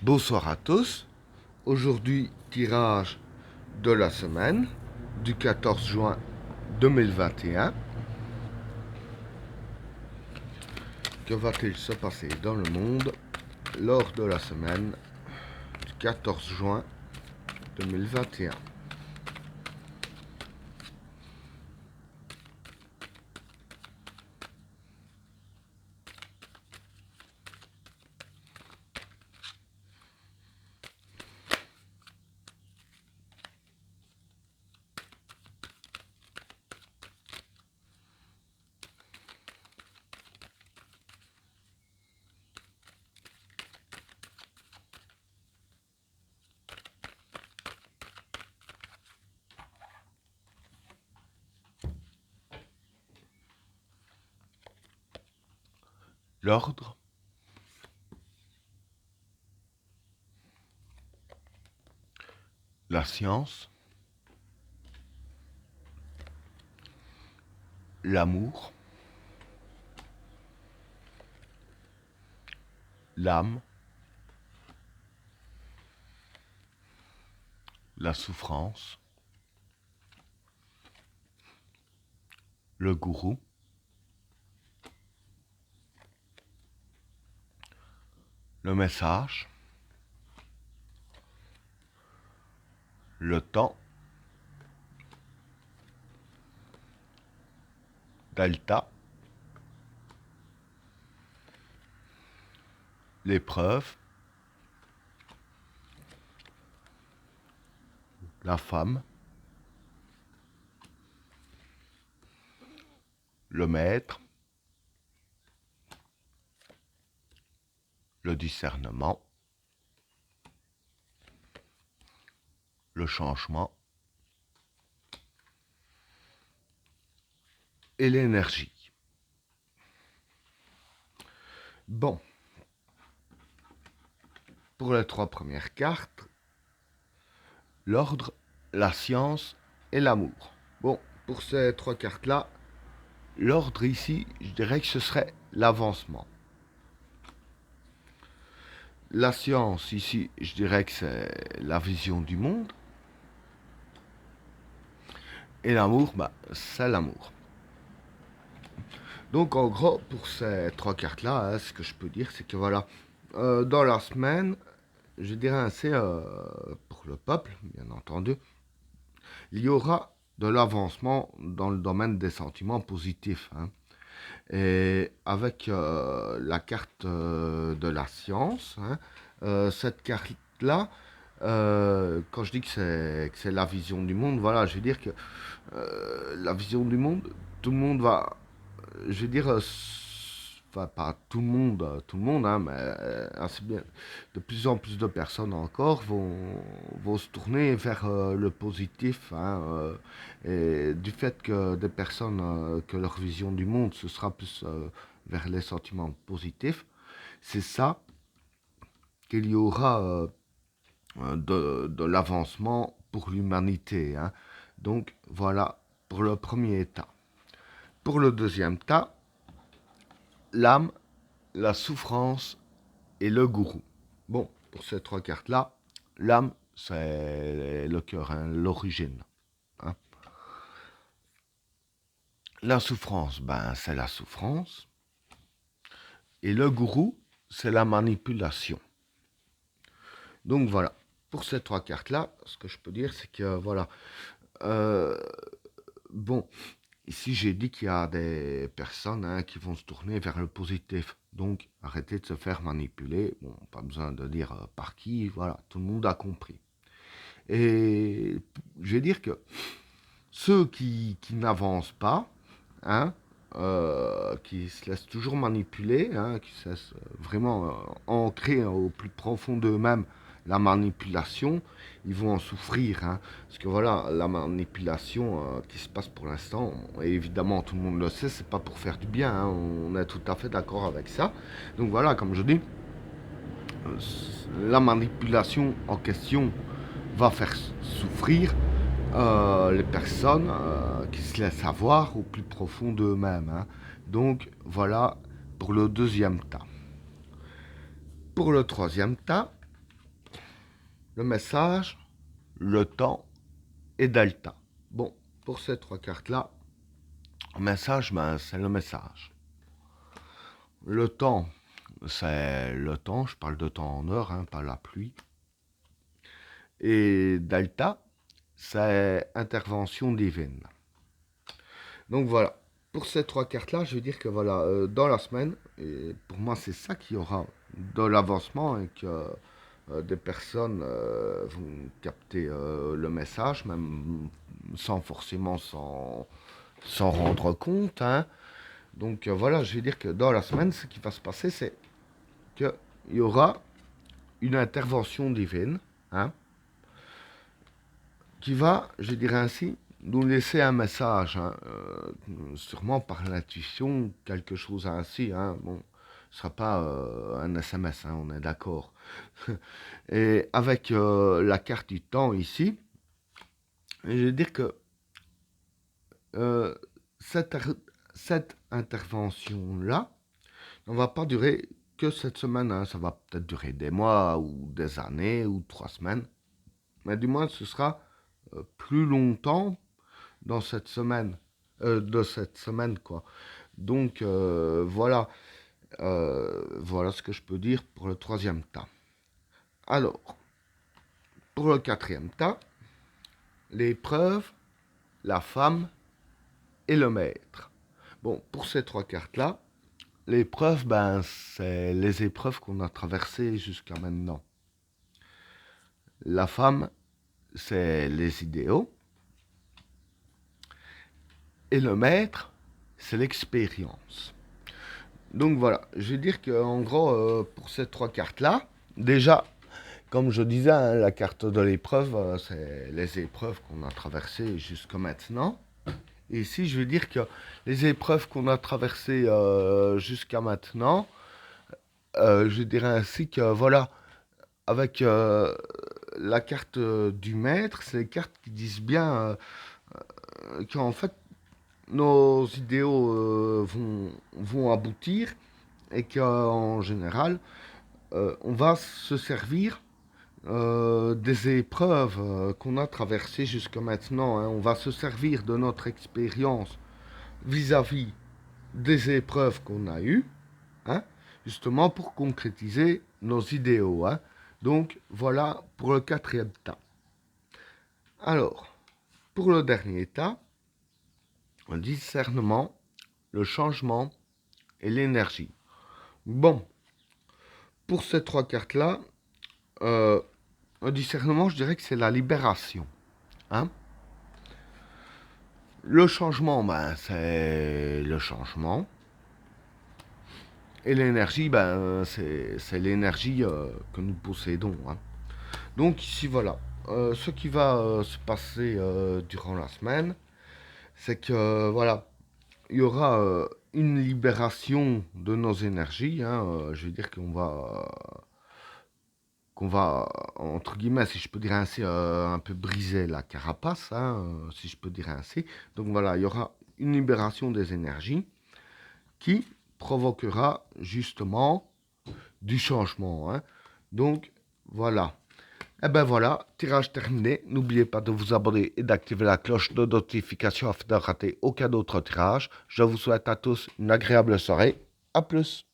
Bonsoir à tous. Aujourd'hui, tirage de la semaine du 14 juin 2021. Que va-t-il se passer dans le monde lors de la semaine du 14 juin 2021? L'ordre, la science, l'amour, l'âme, la souffrance, le gourou, le message, le temps, delta, l'épreuve, la femme, le maître, le discernement, le changement et l'énergie. Bon, pour les trois premières cartes, l'ordre, la science et l'amour. Bon, pour ces trois cartes-là, l'ordre ici, je dirais que ce serait l'avancement. La science ici, je dirais que c'est la vision du monde. Et l'amour, c'est l'amour. Donc en gros, pour ces trois cartes-là, ce que je peux dire, c'est que voilà, dans la semaine, je dirais ainsi, pour le peuple, bien entendu, il y aura de l'avancement dans le domaine des sentiments positifs. Et avec la carte de la science, cette carte-là, quand je dis que c'est la vision du monde, voilà, je veux dire que la vision du monde, tout le monde va, je veux dire, enfin, pas tout le monde, mais ainsi bien, de plus en plus de personnes encore vont se tourner vers le positif, et du fait que des personnes, que leur vision du monde, ce sera plus vers les sentiments positifs, c'est ça qu'il y aura de l'avancement pour l'humanité. Donc voilà pour le premier état. Pour le deuxième tas, l'âme, la souffrance et le gourou. Bon, pour ces trois cartes-là, l'âme, c'est le cœur, l'origine. hein. La souffrance, c'est la souffrance. Et le gourou, c'est la manipulation. Donc voilà, pour ces trois cartes-là, ce que je peux dire, c'est que voilà. Euh, bon, ici j'ai dit qu'il y a des personnes qui vont se tourner vers le positif. Donc arrêtez de se faire manipuler. Bon, pas besoin de dire par qui, voilà, tout le monde a compris. Et je vais dire que ceux qui n'avancent pas, hein, qui se laissent toujours manipuler, qui se laissent vraiment ancrer au plus profond d'eux-mêmes la manipulation, ils vont en souffrir. Parce que voilà, la manipulation qui se passe pour l'instant, et évidemment tout le monde le sait, c'est pas pour faire du bien, on est tout à fait d'accord avec ça. Donc voilà, comme je dis, la manipulation en question va faire souffrir les personnes qui se laissent avoir au plus profond d'eux-mêmes. Donc voilà pour le deuxième tas. Pour le troisième tas, le message, le temps et delta. Bon, pour ces trois cartes-là, le message, ben, c'est le message. Le temps, c'est le temps, je parle de temps en heure, hein, pas la pluie. Et delta, c'est intervention divine. Donc voilà, pour ces trois cartes-là, je veux dire que voilà, dans la semaine, et pour moi c'est ça qui aura de l'avancement et que des personnes vont capter le message, même sans forcément s'en rendre compte. Hein. Donc voilà, je veux dire que dans la semaine, ce qui va se passer, c'est qu'il y aura une intervention divine, hein, qui va, je dirais ainsi, nous laisser un message, hein, sûrement par l'intuition, quelque chose ainsi. Hein, bon, ce ne sera pas un SMS, hein, on est d'accord. Et avec la carte du temps ici, je veux dire que euh, cette, cette intervention-là ne va pas durer que cette semaine. Hein, ça va peut-être durer des mois ou des années ou 3 semaines. Mais du moins, ce sera plus longtemps dans cette semaine, de cette semaine, quoi. Donc, voilà, voilà ce que je peux dire pour le troisième tas. Alors, pour le quatrième tas, l'épreuve, la femme et le maître. Bon, pour ces trois cartes-là, l'épreuve, ben, c'est les épreuves qu'on a traversées jusqu'à maintenant. La femme, c'est les idéaux. Et le maître, c'est l'expérience. Donc voilà, je vais dire qu'en gros, pour ces trois cartes-là, déjà, comme je disais, hein, la carte de l'épreuve, c'est les épreuves qu'on a traversées jusqu'à maintenant. Et ici, je veux dire que les épreuves qu'on a traversées jusqu'à maintenant, je dirais ainsi que voilà, avec la carte du maître, c'est les cartes qui disent bien qu'en fait, nos idéaux vont aboutir et qu'en général, on va se servir des épreuves qu'on a traversées jusqu'à maintenant. Hein. On va se servir de notre expérience vis-à-vis des épreuves qu'on a eues, hein, justement pour concrétiser nos idéaux. Hein. Donc voilà pour le quatrième tas. Alors, pour le dernier tas, le discernement, le changement et l'énergie. Bon, pour ces trois cartes-là, un discernement, je dirais que c'est la libération. Hein. Le changement, ben, c'est le changement. Et l'énergie, ben, c'est l'énergie que nous possédons. Hein. Donc ici, voilà. Ce qui va se passer durant la semaine, c'est que, voilà, il y aura une libération de nos énergies. Hein, je veux dire qu'on va, entre guillemets, si je peux dire ainsi, un peu briser la carapace, hein, si je peux dire ainsi. Donc voilà, il y aura une libération des énergies qui provoquera justement du changement. Hein. Donc voilà. Et ben voilà, tirage terminé. N'oubliez pas de vous abonner et d'activer la cloche de notification afin de ne rater aucun autre tirage. Je vous souhaite à tous une agréable soirée. A plus.